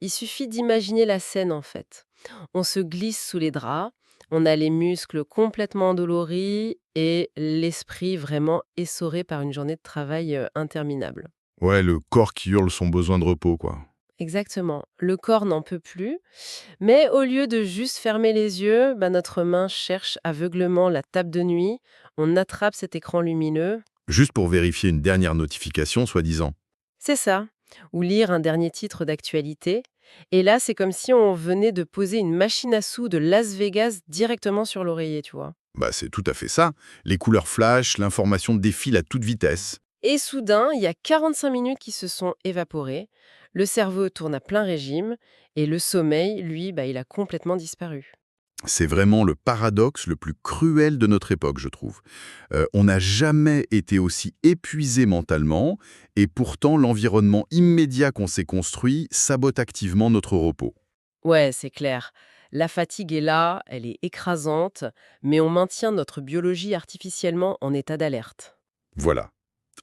Il suffit d'imaginer la scène en fait. On se glisse sous les draps, on a les muscles complètement endoloris et l'esprit vraiment essoré par une journée de travail, interminable. Ouais, le corps qui hurle son besoin de repos, quoi. Exactement. Le corps n'en peut plus, mais au lieu de juste fermer les yeux, bah, notre main cherche aveuglément la table de nuit, on attrape cet écran lumineux. Juste pour vérifier une dernière notification, soi-disant. C'est ça. Ou lire un dernier titre d'actualité. Et là, c'est comme si on venait de poser une machine à sous de Las Vegas directement sur l'oreiller, tu vois. Bah, c'est tout à fait ça. Les couleurs flash, l'information défile à toute vitesse. Et soudain, il y a 45 minutes qui se sont évaporées, le cerveau tourne à plein régime, et le sommeil, lui, bah, il a complètement disparu. C'est vraiment le paradoxe le plus cruel de notre époque, je trouve. On n'a jamais été aussi épuisé mentalement, et pourtant l'environnement immédiat qu'on s'est construit sabote activement notre repos. Ouais, c'est clair. La fatigue est là, elle est écrasante, mais on maintient notre biologie artificiellement en état d'alerte. Voilà,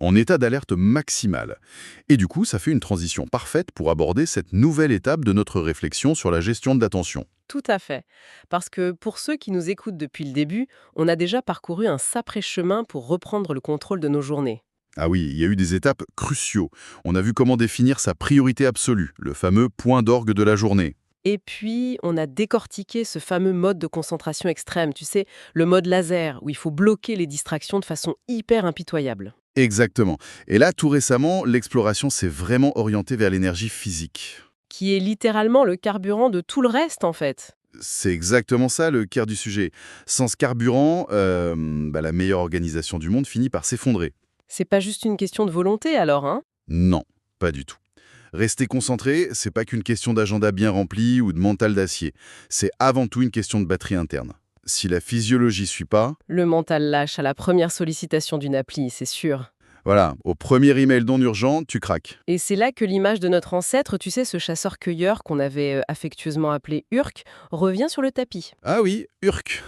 en état d'alerte maximale. Et du coup, ça fait une transition parfaite pour aborder cette nouvelle étape de notre réflexion sur la gestion de l'attention. Tout à fait. Parce que pour ceux qui nous écoutent depuis le début, on a déjà parcouru un sacré chemin pour reprendre le contrôle de nos journées. Ah oui, il y a eu des étapes cruciaux. On a vu comment définir sa priorité absolue, le fameux point d'orgue de la journée. Et puis, on a décortiqué ce fameux mode de concentration extrême, tu sais, le mode laser, où il faut bloquer les distractions de façon hyper impitoyable. Exactement. Et là, tout récemment, l'exploration s'est vraiment orientée vers l'énergie physique. Qui est littéralement le carburant de tout le reste, en fait. C'est exactement ça le cœur du sujet. Sans ce carburant, la meilleure organisation du monde finit par s'effondrer. C'est pas juste une question de volonté, alors, hein? Non, pas du tout. Rester concentré, c'est pas qu'une question d'agenda bien rempli ou de mental d'acier. C'est avant tout une question de batterie interne. Si la physiologie suit pas, Le mental lâche à la première sollicitation d'une appli, c'est sûr. voilà, au premier email non urgent, tu craques. Et c'est là que l'image de notre ancêtre, tu sais, ce chasseur-cueilleur qu'on avait affectueusement appelé Urk, revient sur le tapis. Ah oui, Urk.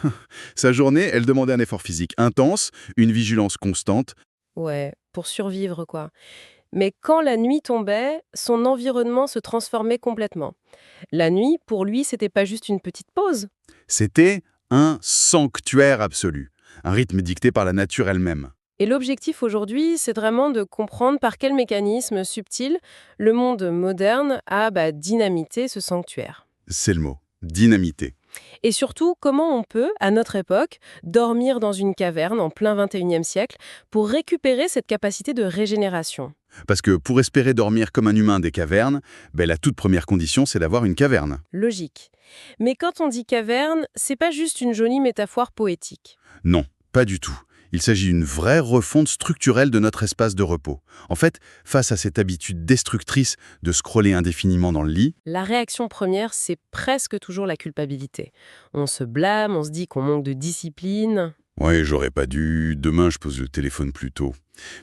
Sa journée, elle demandait un effort physique intense, une vigilance constante. Ouais, pour survivre, quoi. Mais quand la nuit tombait, son environnement se transformait complètement. La nuit, pour lui, c'était pas juste une petite pause. C'était un sanctuaire absolu, un rythme dicté par la nature elle-même. Et l'objectif aujourd'hui, c'est vraiment de comprendre par quel mécanisme subtil le monde moderne a dynamité ce sanctuaire. C'est le mot, dynamité. Et surtout, comment on peut, à notre époque, dormir dans une caverne en plein 21e siècle pour récupérer cette capacité de régénération. Parce que pour espérer dormir comme un humain des cavernes, la toute première condition, c'est d'avoir une caverne. Logique. Mais quand on dit caverne, c'est pas juste une jolie métaphore poétique. Non, pas du tout. Il s'agit d'une vraie refonte structurelle de notre espace de repos. En fait, face à cette habitude destructrice de scroller indéfiniment dans le lit, La réaction première, c'est presque toujours la culpabilité. On se blâme, on se dit qu'on manque de discipline. ouais, j'aurais pas dû, demain je pose le téléphone plus tôt.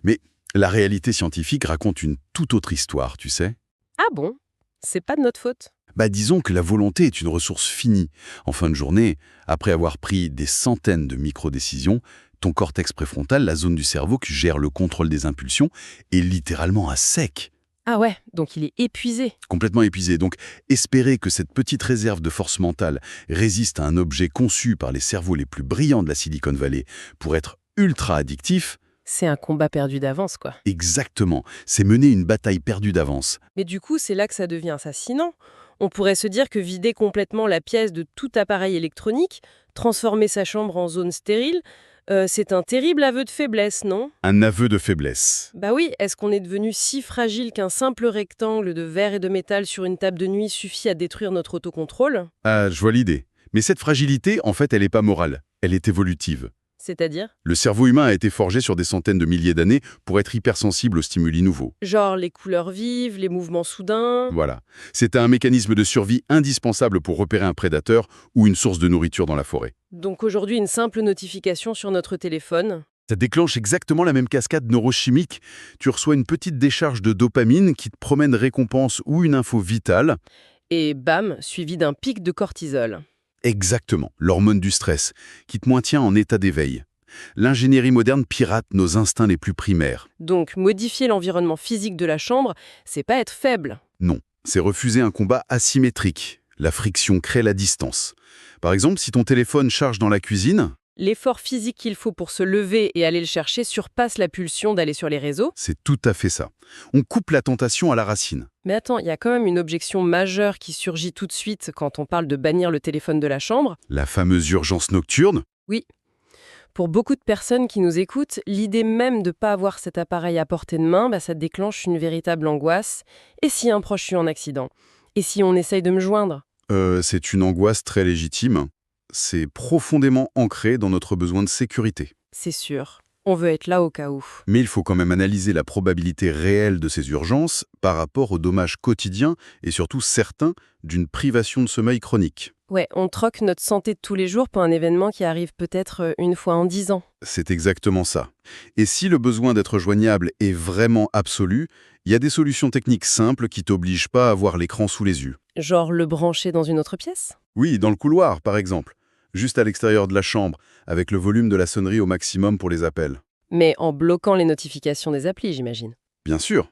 Mais la réalité scientifique raconte une toute autre histoire, tu sais. Ah bon? C'est pas de notre faute. Disons que la volonté est une ressource finie. En fin de journée, après avoir pris des centaines de micro-décisions, ton cortex préfrontal, la zone du cerveau qui gère le contrôle des impulsions, est littéralement à sec, Ah ouais, donc il est épuisé. complètement épuisé. Donc, espérer que cette petite réserve de force mentale résiste à un objet conçu par les cerveaux les plus brillants de la Silicon Valley pour être ultra addictif, C'est un combat perdu d'avance, quoi. exactement, c'est mener une bataille perdue d'avance. Mais du coup, c'est là que ça devient fascinant. On pourrait se dire que vider complètement la pièce de tout appareil électronique, transformer sa chambre en zone stérile, c'est un terrible aveu de faiblesse, non? Un aveu de faiblesse. Bah oui, est-ce qu'on est devenu si fragile qu'un simple rectangle de verre et de métal sur une table de nuit suffit à détruire notre autocontrôle? Ah, je vois l'idée. Mais cette fragilité, en fait, elle n'est pas morale, elle est évolutive. C'est-à-dire? Le cerveau humain a été forgé sur des centaines de milliers d'années pour être hypersensible aux stimuli nouveaux. Genre les couleurs vives, les mouvements soudains. Voilà. C'est un mécanisme de survie indispensable pour repérer un prédateur ou une source de nourriture dans la forêt. Donc aujourd'hui, une simple notification sur notre téléphone. Ça déclenche exactement la même cascade neurochimique. Tu reçois une petite décharge de dopamine qui te promet une récompense ou une info vitale. Et bam, suivi d'un pic de cortisol. Exactement, l'hormone du stress, qui te maintient en état d'éveil. L'ingénierie moderne pirate nos instincts les plus primaires. Donc modifier l'environnement physique de la chambre, c'est pas être faible. Non, C'est refuser un combat asymétrique. La friction crée la distance. Par exemple, si ton téléphone charge dans la cuisine, L'effort physique qu'il faut pour se lever et aller le chercher surpasse la pulsion d'aller sur les réseaux. c'est tout à fait ça. On coupe la tentation à la racine. Mais attends, il y a quand même une objection majeure qui surgit tout de suite quand on parle de bannir le téléphone de la chambre. La fameuse urgence nocturne, Oui, pour beaucoup de personnes qui nous écoutent, l'idée même de ne pas avoir cet appareil à portée de main, ça déclenche une véritable angoisse. Et si un proche est en accident? Et si on essaye de me joindre? c'est une angoisse très légitime. C'est profondément ancré dans notre besoin de sécurité. C'est sûr. On veut être là au cas où. Mais il faut quand même analyser la probabilité réelle de ces urgences par rapport aux dommages quotidiens et surtout certains d'une privation de sommeil chronique. Ouais, on troque notre santé de tous les jours pour un événement qui arrive peut-être une fois en 10 ans. C'est exactement ça. Et si le besoin d'être joignable est vraiment absolu, il y a des solutions techniques simples qui t'obligent pas à avoir l'écran sous les yeux. Genre le brancher dans une autre pièce? Oui, dans le couloir, par exemple. Juste à l'extérieur de la chambre, avec le volume de la sonnerie au maximum pour les appels. Mais en bloquant les notifications des applis, j'imagine. Bien sûr.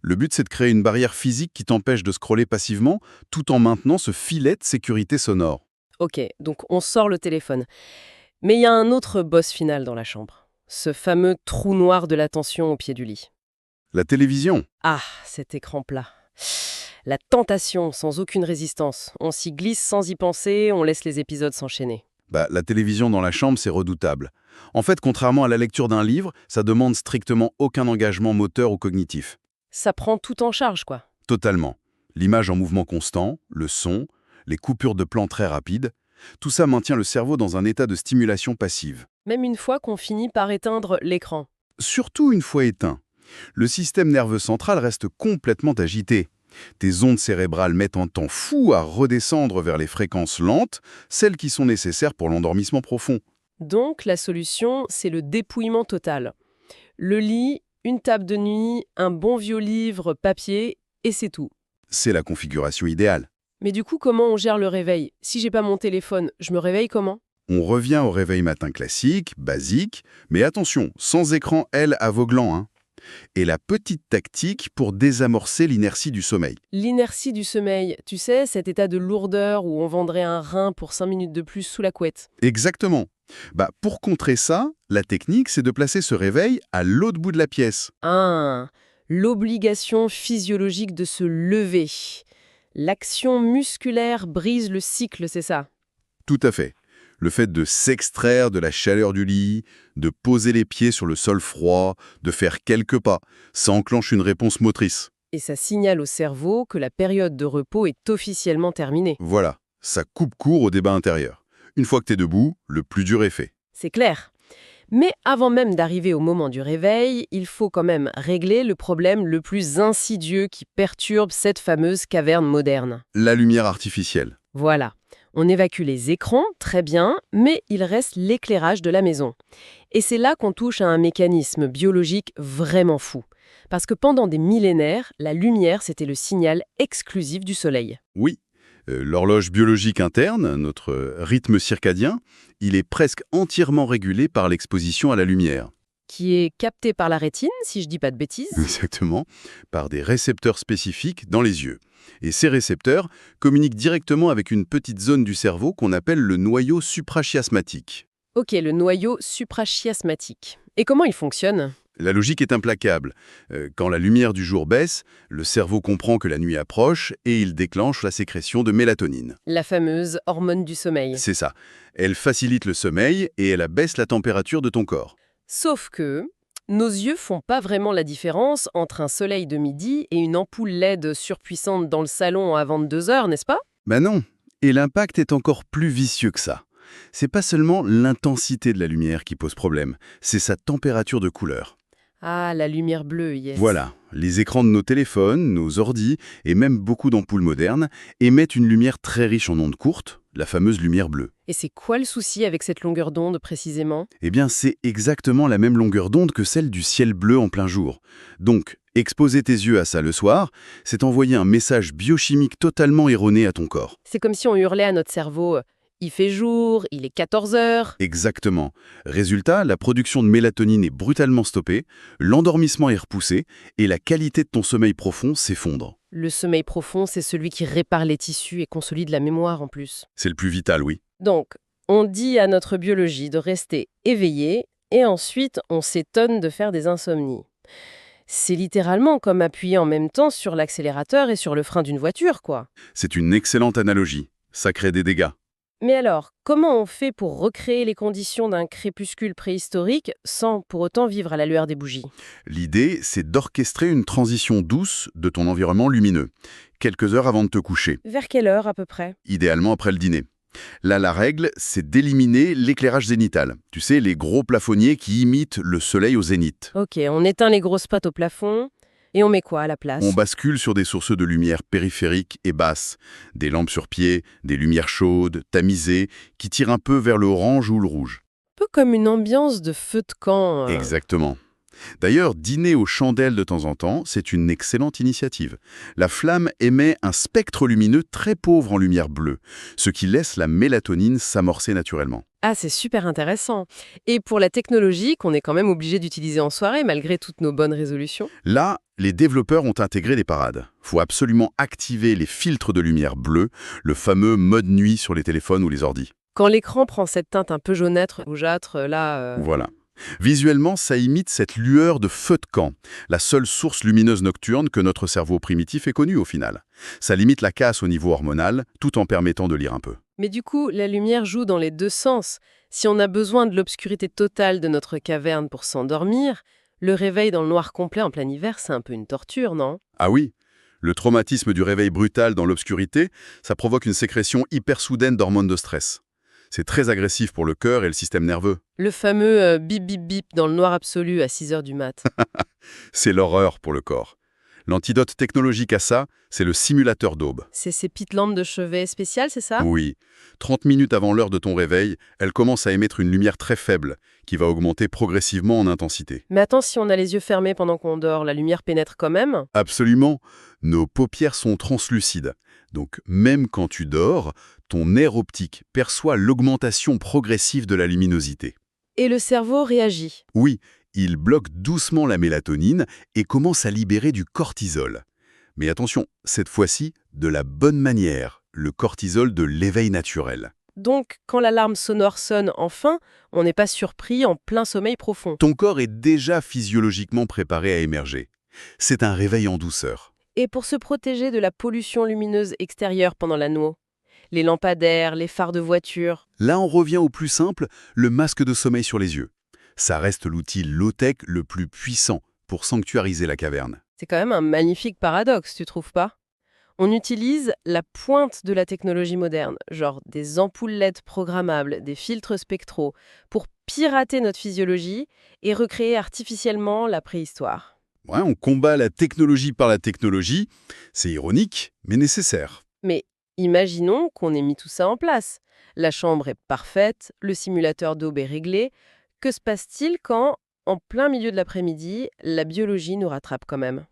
Le but, c'est de créer une barrière physique qui t'empêche de scroller passivement, tout en maintenant ce filet de sécurité sonore. Ok, donc on sort le téléphone. Mais il y a un autre boss final dans la chambre. Ce fameux trou noir de l'attention au pied du lit. La télévision, Ah, cet écran plat. La tentation, sans aucune résistance. On s'y glisse sans y penser, on laisse les épisodes s'enchaîner. la télévision dans la chambre, c'est redoutable. En fait, contrairement à la lecture d'un livre, ça demande strictement aucun engagement moteur ou cognitif. Ça prend tout en charge, quoi. Totalement. L'image en mouvement constant, le son, les coupures de plan très rapides, tout ça maintient le cerveau dans un état de stimulation passive. Même une fois qu'on finit par éteindre l'écran. Surtout une fois éteint. Le système nerveux central reste complètement agité. Tes ondes cérébrales mettent un temps fou à redescendre vers les fréquences lentes, celles qui sont nécessaires pour l'endormissement profond. Donc, la solution, c'est le dépouillement total. Le lit, une table de nuit, un bon vieux livre papier, et c'est tout. C'est la configuration idéale. Mais du coup, comment on gère le réveil? Si j'ai pas mon téléphone, je me réveille comment? On revient au réveil matin classique, basique, mais attention, sans écran L aveuglant, hein. Et la petite tactique pour désamorcer l'inertie du sommeil. L'inertie du sommeil, tu sais, cet état de lourdeur où on vendrait un rein pour 5 minutes de plus sous la couette. Exactement. Pour contrer ça, la technique, c'est de placer ce réveil à l'autre bout de la pièce. Ah, l'obligation physiologique de se lever. L'action musculaire brise le cycle, c'est ça? Tout à fait. Le fait de s'extraire de la chaleur du lit, de poser les pieds sur le sol froid, de faire quelques pas, ça enclenche une réponse motrice. Et ça signale au cerveau que la période de repos est officiellement terminée. Voilà, ça coupe court au débat intérieur. Une fois que t'es debout, le plus dur est fait. C'est clair. Mais avant même d'arriver au moment du réveil, il faut quand même régler le problème le plus insidieux qui perturbe cette fameuse caverne moderne. La lumière artificielle. Voilà. On évacue les écrans, très bien, mais il reste l'éclairage de la maison. Et c'est là qu'on touche à un mécanisme biologique vraiment fou. Parce que pendant des millénaires, la lumière, c'était le signal exclusif du soleil. Oui, l'horloge biologique interne, notre rythme circadien, il est presque entièrement régulé par l'exposition à la lumière. Qui est capté par la rétine, si je dis pas de bêtises. Exactement, par des récepteurs spécifiques dans les yeux. Et ces récepteurs communiquent directement avec une petite zone du cerveau qu'on appelle le noyau suprachiasmatique. Ok, le noyau suprachiasmatique. Et comment il fonctionne? La logique est implacable. Quand la lumière du jour baisse, le cerveau comprend que la nuit approche et il déclenche la sécrétion de mélatonine. La fameuse hormone du sommeil. C'est ça. Elle facilite le sommeil et elle abaisse la température de ton corps. Sauf que nos yeux font pas vraiment la différence entre un soleil de midi et une ampoule LED surpuissante dans le salon à 22 heures, n'est-ce pas? Non. Et l'impact est encore plus vicieux que ça. C'est pas seulement l'intensité de la lumière qui pose problème, c'est sa température de couleur. Ah, la lumière bleue, yes. Voilà, les écrans de nos téléphones, nos ordis et même beaucoup d'ampoules modernes émettent une lumière très riche en ondes courtes, la fameuse lumière bleue. Et c'est quoi le souci avec cette longueur d'onde précisément? Eh bien, c'est exactement la même longueur d'onde que celle du ciel bleu en plein jour. Donc, exposer tes yeux à ça le soir, c'est envoyer un message biochimique totalement erroné à ton corps. C'est comme si on hurlait à notre cerveau Il fait jour, il est 14 heures. Exactement. Résultat, la production de mélatonine est brutalement stoppée, l'endormissement est repoussé et la qualité de ton sommeil profond s'effondre. Le sommeil profond, c'est celui qui répare les tissus et consolide la mémoire en plus. C'est le plus vital, oui. Donc, on dit à notre biologie de rester éveillée et ensuite on s'étonne de faire des insomnies. C'est littéralement comme appuyer en même temps sur l'accélérateur et sur le frein d'une voiture, quoi. C'est une excellente analogie. Ça crée des dégâts. Mais alors, comment on fait pour recréer les conditions d'un crépuscule préhistorique sans pour autant vivre à la lueur des bougies? L'idée, c'est d'orchestrer une transition douce de ton environnement lumineux, quelques heures avant de te coucher, Vers quelle heure à peu près? idéalement après le dîner. Là, la règle, c'est d'éliminer l'éclairage zénital. Tu sais, les gros plafonniers qui imitent le soleil au zénith. Ok, on éteint les grosses pattes au plafond et on met quoi à la On place? bascule sur des sources de lumière périphériques et basses, des lampes sur pied, des lumières chaudes, tamisées, qui tirent un peu vers le orange ou le rouge. Un peu comme une ambiance de feu de camp. Exactement. D'ailleurs, dîner aux chandelles de temps en temps, c'est une excellente initiative. La flamme émet un spectre lumineux très pauvre en lumière bleue, ce qui laisse la mélatonine s'amorcer naturellement. Ah, c'est super intéressant. Et pour la technologie qu'on est quand même obligé d'utiliser en soirée malgré toutes nos bonnes résolutions? Là, les développeurs ont intégré des parades. Faut absolument activer les filtres de lumière bleue, le fameux mode nuit sur les téléphones ou les ordis. Quand l'écran prend cette teinte un peu jaunâtre, rougeâtre, Voilà. Visuellement, ça imite cette lueur de feu de camp, la seule source lumineuse nocturne que notre cerveau primitif ait connue au final. Ça limite la casse au niveau hormonal, tout en permettant de lire un peu. Mais du coup, la lumière joue dans les deux sens. Si on a besoin de l'obscurité totale de notre caverne pour s'endormir, le réveil dans le noir complet en plein hiver, c'est un peu une torture, non? Ah oui, le traumatisme du réveil brutal dans l'obscurité, ça provoque une sécrétion hyper soudaine d'hormones de stress. C'est très agressif pour le cœur et le système nerveux. Le fameux bip bip bip dans le noir absolu à 6 heures du mat. C'est l'horreur pour le corps. L'antidote technologique à ça, c'est le simulateur d'aube. C'est ces petites lampes de chevet spéciales, c'est ça? Oui, 30 minutes avant l'heure de ton réveil, elle commence à émettre une lumière très faible, qui va augmenter progressivement en intensité. Mais attends, si on a les yeux fermés pendant qu'on dort, la lumière pénètre quand même? Absolument, nos paupières sont translucides. Donc même quand tu dors, ton nerf optique perçoit l'augmentation progressive de la luminosité. Et le cerveau réagit. Oui, il bloque doucement la mélatonine et commence à libérer du cortisol. Mais attention, cette fois-ci, de la bonne manière, le cortisol de l'éveil naturel. Donc, quand l'alarme sonore sonne enfin, on n'est pas surpris en plein sommeil profond. Ton corps est déjà physiologiquement préparé à émerger. C'est un réveil en douceur. Et pour se protéger de la pollution lumineuse extérieure pendant la nuit, les lampadaires, les phares de voiture. Là, on revient au plus simple, le masque de sommeil sur les yeux. Ça reste l'outil low-tech le plus puissant pour sanctuariser la caverne. C'est quand même un magnifique paradoxe, tu trouves pas? On utilise la pointe de la technologie moderne, genre des ampoules LED programmables, des filtres spectraux, pour pirater notre physiologie et recréer artificiellement la préhistoire. Ouais, on combat la technologie par la technologie. C'est ironique, mais nécessaire. Mais imaginons qu'on ait mis tout ça en place. La chambre est parfaite, le simulateur d'aube est réglé. Que se passe-t-il quand, en plein milieu de l'après-midi, la biologie nous rattrape quand même?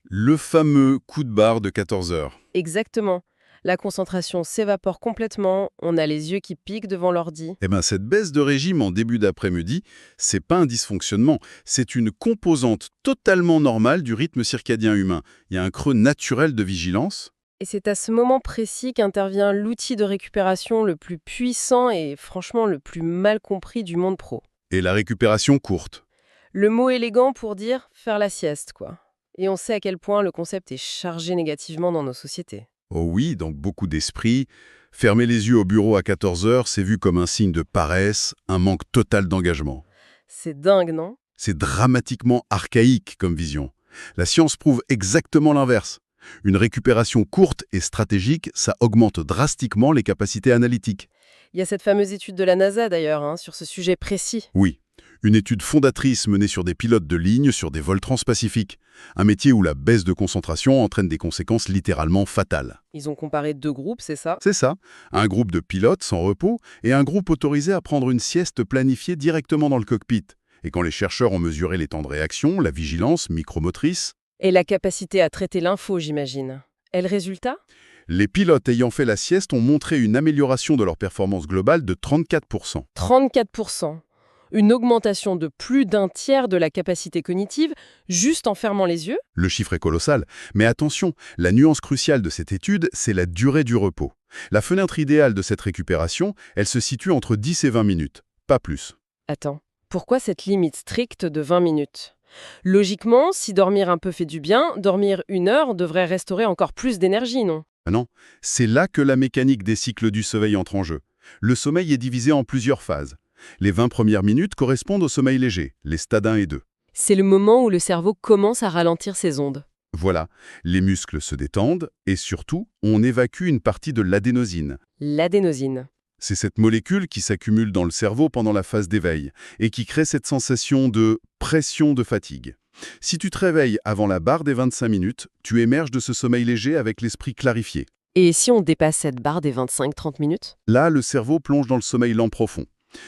Le fameux coup de barre de 14 heures. Exactement. La concentration s'évapore complètement, on a les yeux qui piquent devant l'ordi. Eh bien, cette baisse de régime en début d'après-midi, c'est pas un dysfonctionnement, c'est une composante totalement normale du rythme circadien humain. Il y a un creux naturel de vigilance. Et c'est à ce moment précis qu'intervient l'outil de récupération le plus puissant et franchement le plus mal compris du monde pro. Et la récupération courte. Le mot élégant pour dire faire la sieste, quoi. Et on sait à quel point le concept est chargé négativement dans nos sociétés. Oh oui, dans beaucoup d'esprits, fermer les yeux au bureau à 14 heures, c'est vu comme un signe de paresse, un manque total d'engagement. C'est dingue, non? C'est dramatiquement archaïque comme vision. La science prouve exactement l'inverse. Une récupération courte et stratégique, ça augmente drastiquement les capacités analytiques. Il y a cette fameuse étude de la NASA d'ailleurs, sur ce sujet précis. Oui, une étude fondatrice menée sur des pilotes de ligne sur des vols transpacifiques. Un métier où la baisse de concentration entraîne des conséquences littéralement fatales. Ils ont comparé deux groupes, c'est ça? C'est ça, un groupe de pilotes sans repos et un groupe autorisé à prendre une sieste planifiée directement dans le cockpit. Et quand les chercheurs ont mesuré les temps de réaction, la vigilance micromotrice, Et la capacité à traiter l'info, j'imagine. Et le résultat? Les pilotes ayant fait la sieste ont montré une amélioration de leur performance globale de 34%. 34%. Une augmentation de plus d'un tiers de la capacité cognitive juste en fermant les yeux? Le chiffre est colossal, mais attention, la nuance cruciale de cette étude, c'est la durée du repos. La fenêtre idéale de cette récupération, elle se situe entre 10 et 20 minutes, pas plus. Attends, pourquoi cette limite stricte de 20 minutes? Logiquement, si dormir un peu fait du bien, dormir 1 heure devrait restaurer encore plus d'énergie, non? Ah non, c'est là que la mécanique des cycles du sommeil entre en jeu. Le sommeil est divisé en plusieurs phases. Les 20 premières minutes correspondent au sommeil léger, les stades 1 et 2. C'est le moment où le cerveau commence à ralentir ses ondes. Voilà, les muscles se détendent et surtout, on évacue une partie de l'adénosine. L'adénosine. C'est cette molécule qui s'accumule dans le cerveau pendant la phase d'éveil et qui crée cette sensation de pression de fatigue. Si tu te réveilles avant la barre des 25 minutes, tu émerges de ce sommeil léger avec l'esprit clarifié. Et si on dépasse cette barre des 25-30 minutes? Là, le cerveau plonge dans le sommeil lent profond.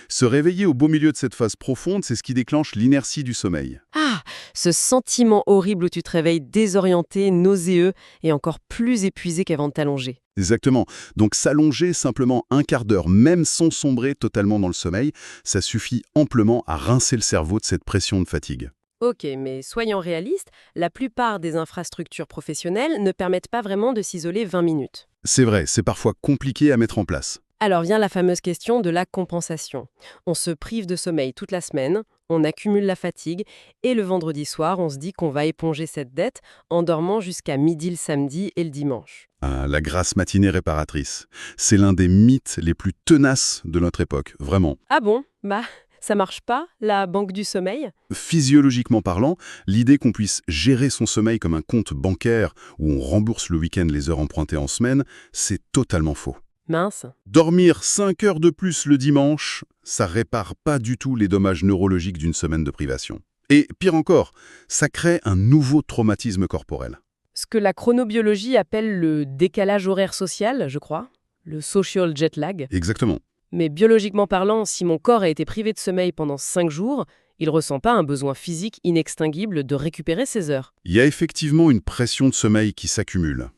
Se réveiller au beau milieu de cette phase profonde, c'est ce qui déclenche l'inertie du sommeil. Ah, ce sentiment horrible où tu te réveilles désorienté, nauséeux et encore plus épuisé qu'avant de t'allonger. Exactement. Donc s'allonger simplement un quart d'heure, même sans sombrer totalement dans le sommeil, ça suffit amplement à rincer le cerveau de cette pression de fatigue. Ok, mais soyons réalistes, la plupart des infrastructures professionnelles ne permettent pas vraiment de s'isoler 20 minutes. C'est vrai, c'est parfois compliqué à mettre en place. Alors vient la fameuse question de la compensation. On se prive de sommeil toute la semaine, on accumule la fatigue, et le vendredi soir, on se dit qu'on va éponger cette dette en dormant jusqu'à midi le samedi et le dimanche. Ah, la grasse matinée réparatrice. C'est l'un des mythes les plus tenaces de notre époque, vraiment. Ah bon? Bah, ça marche pas, la banque du sommeil? Physiologiquement parlant, l'idée qu'on puisse gérer son sommeil comme un compte bancaire où on rembourse le week-end les heures empruntées en semaine, c'est totalement faux. Mince. Dormir 5 heures de plus le dimanche, ça répare pas du tout les dommages neurologiques d'une semaine de privation. Et pire encore, ça crée un nouveau traumatisme corporel. Ce que la chronobiologie appelle le décalage horaire social, je crois. Le social jet lag. Exactement. Mais biologiquement parlant, si mon corps a été privé de sommeil pendant 5 jours, il ressent pas un besoin physique inextinguible de récupérer ses heures. Il y a effectivement une pression de sommeil qui s'accumule.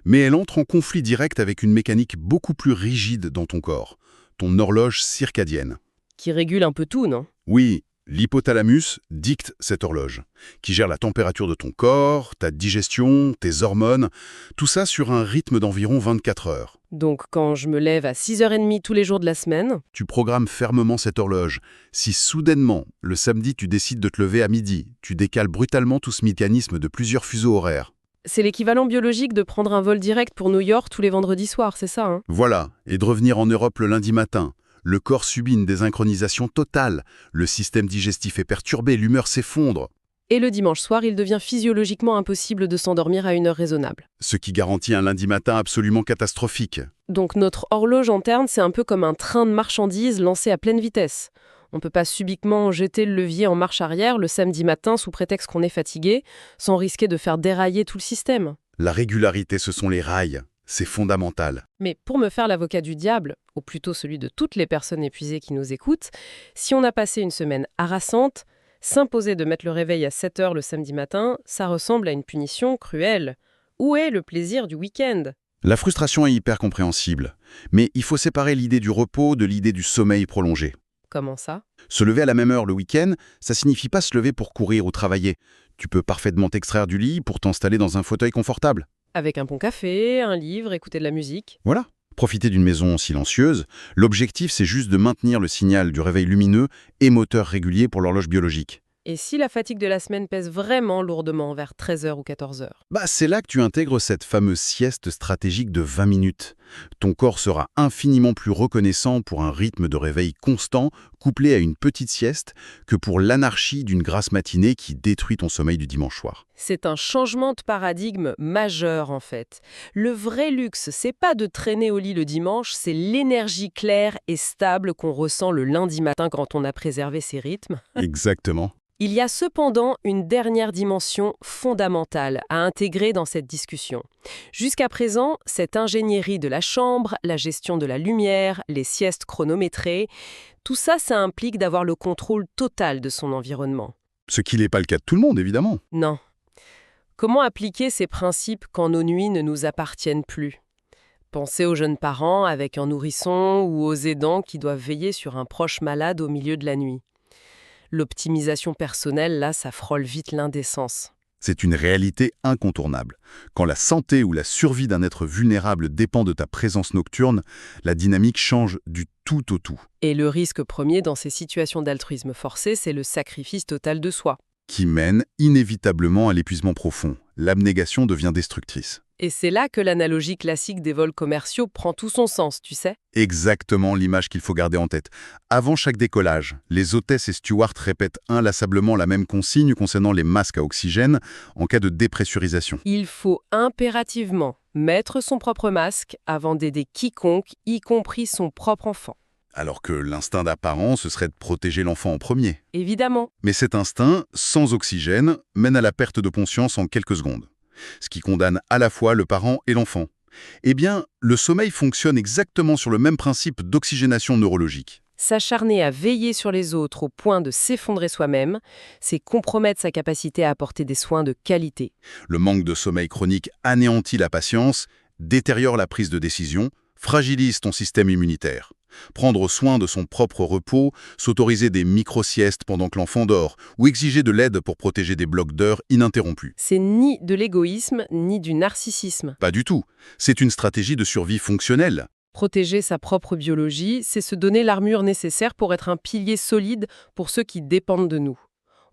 Mais elle entre en conflit direct avec une mécanique beaucoup plus rigide dans ton corps, ton horloge circadienne. Qui régule un peu tout, non? Oui, l'hypothalamus dicte cette horloge, qui gère la température de ton corps, ta digestion, tes hormones, tout ça sur un rythme d'environ 24 heures. Donc quand je me lève à 6h30 tous les jours de la semaine, Tu programmes fermement cette horloge. Si soudainement, le samedi, tu décides de te lever à midi, tu décales brutalement tout ce mécanisme de plusieurs fuseaux horaires. c'est l'équivalent biologique de prendre un vol direct pour New York tous les vendredis soirs, c'est ça, hein? Voilà, et de revenir en Europe le lundi matin. Le corps subit une désynchronisation totale, le système digestif est perturbé, l'humeur s'effondre, Et le dimanche soir, il devient physiologiquement impossible de s'endormir à une heure raisonnable. ce qui garantit un lundi matin absolument catastrophique. Donc notre horloge interne, c'est un peu comme un train de marchandises lancé à pleine vitesse. On ne peut pas subitement jeter le levier en marche arrière le samedi matin sous prétexte qu'on est fatigué, sans risquer de faire dérailler tout le système. La régularité, ce sont les rails. C'est fondamental. Mais pour me faire l'avocat du diable, ou plutôt celui de toutes les personnes épuisées qui nous écoutent, si on a passé une semaine harassante, s'imposer de mettre le réveil à 7 heures le samedi matin, ça ressemble à une punition cruelle. Où est le plaisir du week-end? La frustration est hyper compréhensible, mais il faut séparer l'idée du repos de l'idée du sommeil prolongé. Comment ça? Se lever à la même heure le week-end, ça signifie pas se lever pour courir ou travailler. Tu peux parfaitement t'extraire du lit pour t'installer dans un fauteuil confortable. Avec un bon café, un livre, écouter de la musique. Voilà. Profiter d'une maison silencieuse, l'objectif c'est juste de maintenir le signal du réveil lumineux et moteur régulier pour l'horloge biologique. Et si la fatigue de la semaine pèse vraiment lourdement vers 13h ou 14h? C'est là que tu intègres cette fameuse sieste stratégique de 20 minutes. Ton corps sera infiniment plus reconnaissant pour un rythme de réveil constant couplé à une petite sieste que pour l'anarchie d'une grasse matinée qui détruit ton sommeil du dimanche soir. C'est un changement de paradigme majeur en fait. Le vrai luxe, c'est pas de traîner au lit le dimanche, c'est l'énergie claire et stable qu'on ressent le lundi matin quand on a préservé ses rythmes. Exactement. Il y a cependant une dernière dimension fondamentale à intégrer dans cette discussion. Jusqu'à présent, cette ingénierie de la chambre, la gestion de la lumière, les siestes chronométrées, tout ça, ça implique d'avoir le contrôle total de son environnement. Ce qui n'est pas le cas de tout le monde, évidemment. Non. Comment appliquer ces principes quand nos nuits ne nous appartiennent plus? Pensez aux jeunes parents avec un nourrisson ou aux aidants qui doivent veiller sur un proche malade au milieu de la nuit. L'optimisation personnelle, là, ça frôle vite l'indécence. C'est une réalité incontournable. Quand la santé ou la survie d'un être vulnérable dépend de ta présence nocturne, la dynamique change du tout au tout, Et le risque premier dans ces situations d'altruisme forcé, c'est le sacrifice total de soi. qui mène inévitablement à l'épuisement profond. L'abnégation devient destructrice. Et c'est là que l'analogie classique des vols commerciaux prend tout son sens, tu sais. Exactement l'image qu'il faut garder en tête. Avant chaque décollage, les hôtesses et stewards répètent inlassablement la même consigne concernant les masques à oxygène en cas de dépressurisation. Il faut impérativement mettre son propre masque avant d'aider quiconque, y compris son propre enfant. Alors que l'instinct d'apparence, ce serait de protéger l'enfant en premier. Évidemment. Mais cet instinct, sans oxygène, mène à la perte de conscience en quelques secondes. Ce qui condamne à la fois le parent et l'enfant. Eh bien, le sommeil fonctionne exactement sur le même principe d'oxygénation neurologique. S'acharner à veiller sur les autres au point de s'effondrer soi-même, c'est compromettre sa capacité à apporter des soins de qualité. Le manque de sommeil chronique anéantit la patience, détériore la prise de décision, fragilise ton système immunitaire. Prendre soin de son propre repos, s'autoriser des micro-siestes pendant que l'enfant dort, ou exiger de l'aide pour protéger des blocs d'heures ininterrompus. C'est ni de l'égoïsme, ni du narcissisme. Pas du tout. C'est une stratégie de survie fonctionnelle. Protéger sa propre biologie, c'est se donner l'armure nécessaire pour être un pilier solide pour ceux qui dépendent de nous.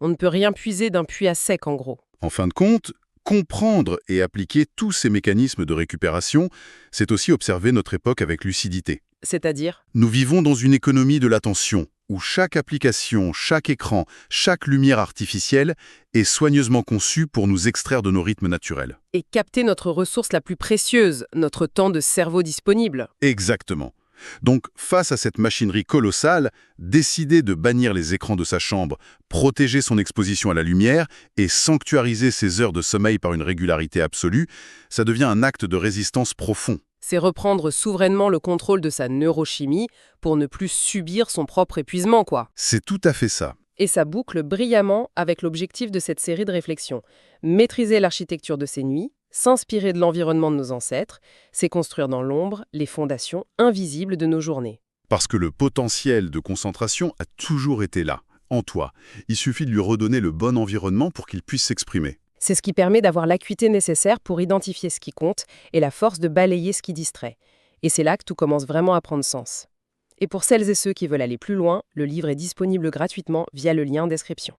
On ne peut rien puiser d'un puits à sec, en gros. En fin de compte, comprendre et appliquer tous ces mécanismes de récupération, c'est aussi observer notre époque avec lucidité. C'est-à-dire, Nous vivons dans une économie de l'attention, où chaque application, chaque écran, chaque lumière artificielle est soigneusement conçue pour nous extraire de nos rythmes naturels. et capter notre ressource la plus précieuse, notre temps de cerveau disponible. Exactement. Donc, face à cette machinerie colossale, décider de bannir les écrans de sa chambre, protéger son exposition à la lumière et sanctuariser ses heures de sommeil par une régularité absolue, ça devient un acte de résistance profond. C'est reprendre souverainement le contrôle de sa neurochimie pour ne plus subir son propre épuisement, quoi. C'est tout à fait ça. Et ça boucle brillamment avec l'objectif de cette série de réflexions. Maîtriser l'architecture de ces nuits, s'inspirer de l'environnement de nos ancêtres, c'est construire dans l'ombre les fondations invisibles de nos journées. Parce que le potentiel de concentration a toujours été là, en toi. Il suffit de lui redonner le bon environnement pour qu'il puisse s'exprimer. C'est ce qui permet d'avoir l'acuité nécessaire pour identifier ce qui compte et la force de balayer ce qui distrait. Et c'est là que tout commence vraiment à prendre sens. Et pour celles et ceux qui veulent aller plus loin, le livre est disponible gratuitement via le lien en description.